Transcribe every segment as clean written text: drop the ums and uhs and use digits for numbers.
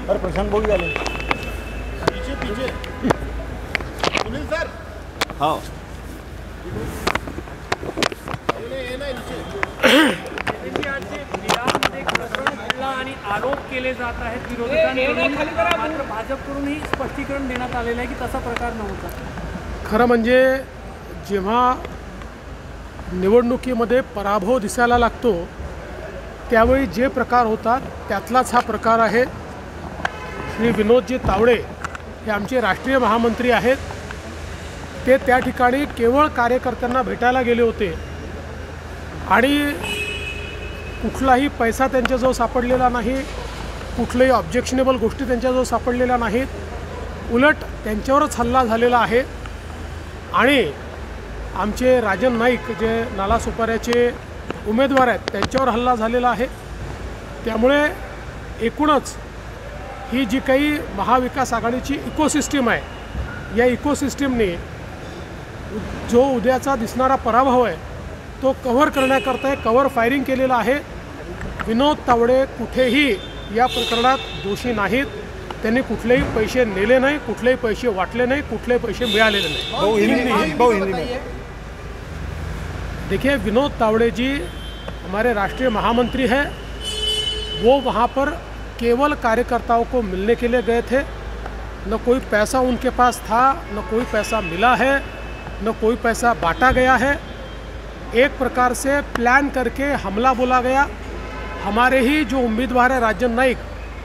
अरे प्रशांत भाऊ झाले पीछे पीछे सुनील सर हाँ आणि आरोप केले जात आहेत विरोधकांकडून, मात्र भाजपकडूनही स्पष्टीकरण देण्यात आलेलं आहे की तसा प्रकार नव्हता. खरं म्हणजे जेव्हा निवडणुकीमध्ये पराभव दिसायला लागतो त्यावेळी जे प्रकार होतात त्यातलाच हा प्रकार आहे. श्री विनोदजी तावडे हे आमचे राष्ट्रीय महामंत्री आहेत. ते त्या ठिकाणी केवळ कार्यकर्त्यांना भेटायला गेले होते आणि कुठलाही पैसा त्यांच्याजवळ सापडलेला नाही, कुठल्याही ऑब्जेक्शनेबल गोष्टी त्यांच्याजवळ सापडलेल्या नाहीत. उलट त्यांच्यावरच हल्ला झालेला आहे. आणि आमचे राजन नाईक जे नालासोपाऱ्याचे उमेदवार आहेत त्यांच्यावर हल्ला झालेला आहे. त्यामुळे एकूणच ही जी काही महाविकास आघाडीची इकोसिस्टीम आहे या इकोसिस्टीमने जो उद्याचा दिसणारा पराभव आहे तो कव्हर करण्याकरता कव्हर फायरिंग केलेलं आहे. विनोद तावडे कुठेही या प्रकरणात दोषी नाहीत. त्यांनी कुठलेही पैसे नेले नाही, कुठलेही पैसे वाटले नाही, कुठलेही पैसे मिळालेले नाही. देखिए विनोद तावड़े जी हमारे राष्ट्रीय महामंत्री हैं. वो वहाँ पर केवल कार्यकर्ताओं को मिलने के लिए गए थे. न कोई पैसा उनके पास था, न कोई पैसा मिला है, न कोई पैसा बांटा गया है. एक प्रकार से प्लान करके हमला बोला गया. हमारे ही जो उम्मीदवार है राजन नाइक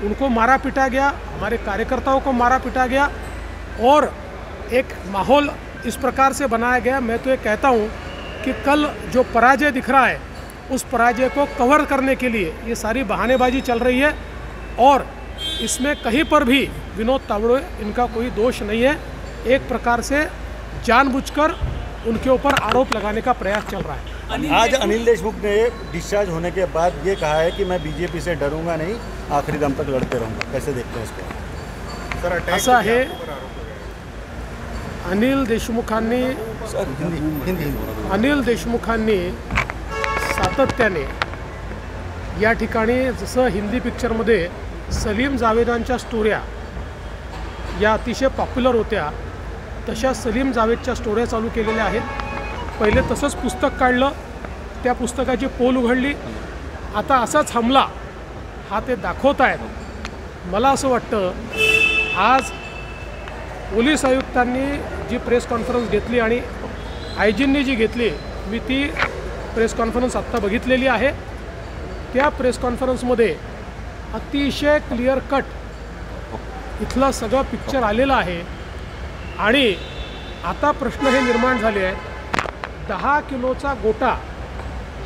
उनको मारा पीटा गया, हमारे कार्यकर्ताओं को मारा पीटा गया और एक माहौल इस प्रकार से बनाया गया. मैं तो ये कहता हूँ कि कल जो पराजय दिख रहा है उस पराजय को कवर करने के लिए ये सारी बहानेबाजी चल रही है और इसमें कहीं पर भी विनोद तावड़े इनका कोई दोष नहीं है. एक प्रकार से जानबूझकर उनके ऊपर आरोप लगाने का प्रयास चल रहा है. आज अनिल देशमुख ने डिस्चार्ज होने के बाद ये कहा है कि मैं बीजेपी से डरूंगा नहीं, आखिरी दम तक लड़ते रहूंगा. कैसे देखते हैं इसको? सर ऐसा है अनिल देशमुखांनी सातत्याने या ठिकाणी जसं हिंदी पिक्चरमध्ये सलीम जावेदांच्या स्टोऱ्या या अतिशय पॉप्युलर होत्या तशा सलीम जावेदच्या स्टोऱ्या चालू केलेल्या आहेत. पहिले तसंच पुस्तक काढलं, त्या पुस्तकाची पोल उघडली. आता असाच हमला हा ते दाखवत आहेत. मला असं वाटतं आज पोलीस आयुक्तांनी जी प्रेस कॉन्फरन्स घेतली आणि आय जींनी जी घेतली, मी ती प्रेस कॉन्फरन्स आत्ता बघितलेली आहे. त्या प्रेस कॉन्फरन्समध्ये अतिशय क्लिअर कट इथलं सगळं पिक्चर आलेलं आहे. आणि आता प्रश्न हे निर्माण झाले आहेत, 10 किलोचा गोटा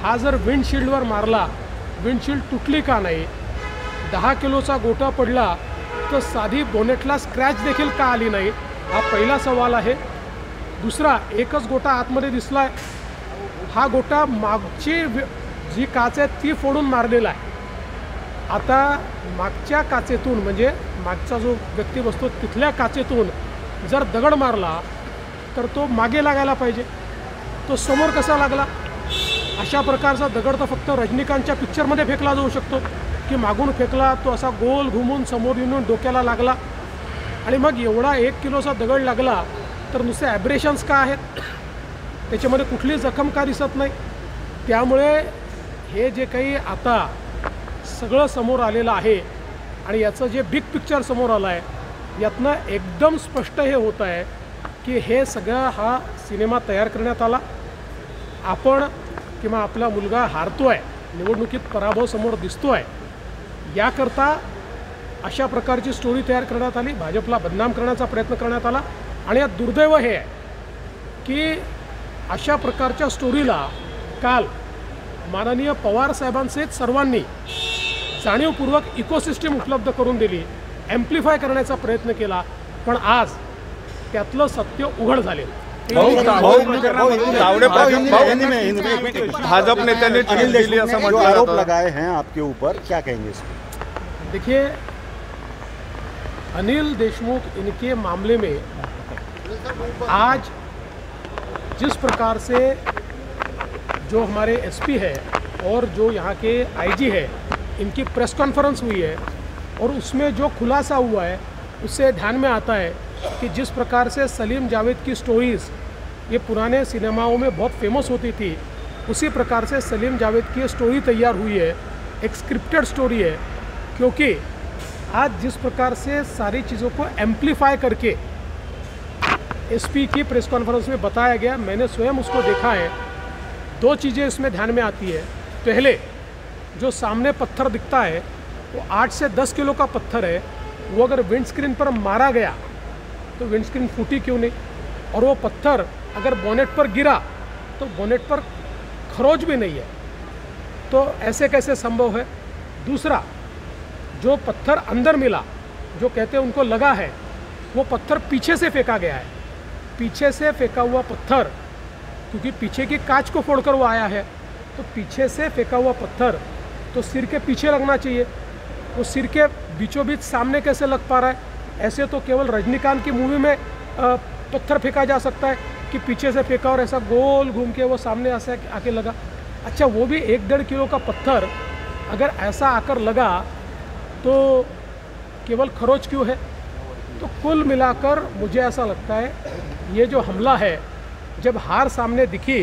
हा जर विंडशिल्डवर मारला, विंडशिल्ड तुटली का नाही? 10 किलोचा गोटा पडला तर साधी बोनेटला स्क्रॅच देखील का आली नाही? हा पहिला सवाल आहे. दुसरा, एकच गोटा आतमध्ये दिसला आहे. हा गोटा मागची जी काच आहे ती फोडून मारलेला आहे. आता मागच्या काचेतून म्हणजे मागचा जो व्यक्ती बसतो तिथल्या काचेतून जर दगड मारला तर तो मागे लागायला पाहिजे, तो समोर कसा लागला? अशा प्रकारचा दगड तर फक्त रजनीकांतच्या पिक्चरमध्ये फेकला जाऊ शकतो की मागून फेकला, तो असा गोल घुमून समोर येऊन डोक्याला लागला. आणि मग एवढा 1 किलोचा दगड लागला तर नुसते ॲब्रेशन्स का आहेत? त्याच्यामध्ये कुठली जखम का दिसत नाही? त्यामुळे हे जे काही आता सगळं समोर आलेलं आहे आणि याचं जे बिग पिक्चर समोर आलं आहे यातनं एकदम स्पष्ट हे होत आहे की हे सगळं हा सिनेमा तयार करण्यात आला. आपण किंवा आपला मुलगा हारतो आहे, निवडणुकीत पराभव समोर दिसतो आहे, याकरता अशा प्रकारची स्टोरी तयार करण्यात आली, भाजपला बदनाम करण्याचा प्रयत्न करण्यात आला. आणि यात दुर्दैव हे आहे की अशा प्रकारच्या स्टोरीला काल माननीय पवार साहेबांसहित सर्वांनी जाणीवपूर्वक इकोसिस्टीम उपलब्ध करून दिली, ॲम्प्लिफाय करण्याचा प्रयत्न केला. पण आज त्यातलं सत्य उघड झाले. भाजप नेत्यांनी अनिल देशमुख ने आरोप लगाए हैं आपके ऊपर, क्या कहेंगे इसमें? देखिए, अनिल देशमुख इनके मामले में आज जिस प्रकार से जो हमारे एसपी है और जो यहाँ के आईजी है इनकी प्रेस कॉन्फ्रेंस हुई है, और उसमें जो खुलासा हुआ है उससे ध्यान में आता है कि जिस प्रकार से सलीम जावेद की स्टोरीज़ ये पुराने सिनेमाओं में बहुत फेमस होती थी, उसी प्रकार से सलीम जावेद की ये स्टोरी तैयार हुई है, एक स्क्रिप्टेड स्टोरी है। क्योंकि आज जिस प्रकार से सारी चीज़ों को एम्प्लीफाई करके एसपी की प्रेस कॉन्फ्रेंस में बताया गया, मैंने स्वयं उसको देखा है। दो चीज़ें इसमें ध्यान में आती है। पहले, जो सामने पत्थर दिखता है वो 8 से 10 किलो का पत्थर है। वो अगर विंडस्क्रीन पर मारा गया तो विंडस्क्रीन फूटी क्यों नहीं? और वो पत्थर अगर बोनेट पर गिरा तो बोनेट पर खरोच भी नहीं है, तो ऐसे कैसे संभव है? दूसरा, जो पत्थर अंदर मिला, जो कहते हैं उनको लगा है, वो पत्थर पीछे से फेंका गया है। पीछे से फेंका हुआ पत्थर, क्योंकि पीछे की कांच को फोड़कर वो आया है, तो पीछे से फेंका हुआ पत्थर तो सिर के पीछे लगना चाहिए। वो सिर के बीचों बीच सामने कैसे लग पा रहा है? ऐसे तो केवल रजनीकांत की मूवी में पत्थर फेंका जा सकता है कि पीछे से फेंका और ऐसा गोल घूम के वो सामने ऐसे आके लगा। अच्छा, वो भी 1-1.5 किलो का पत्थर अगर ऐसा आकर लगा तो केवल खरोच क्यों है? तो कुल मिलाकर मुझे ऐसा लगता है ये जो हमला है, जब हार सामने दिखी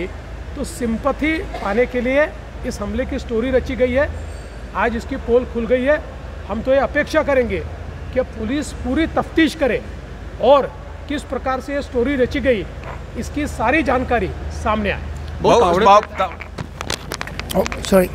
तो सिंपैथी पाने के लिए इस हमले की स्टोरी रची गई है। आज इसकी पोल खुल गई है। हम तो ये अपेक्षा करेंगे कि पुलिस पूरी तफ्तीश करे और किस प्रकार से ये स्टोरी रची गई इसकी सारी जानकारी सामने आए। सॉरी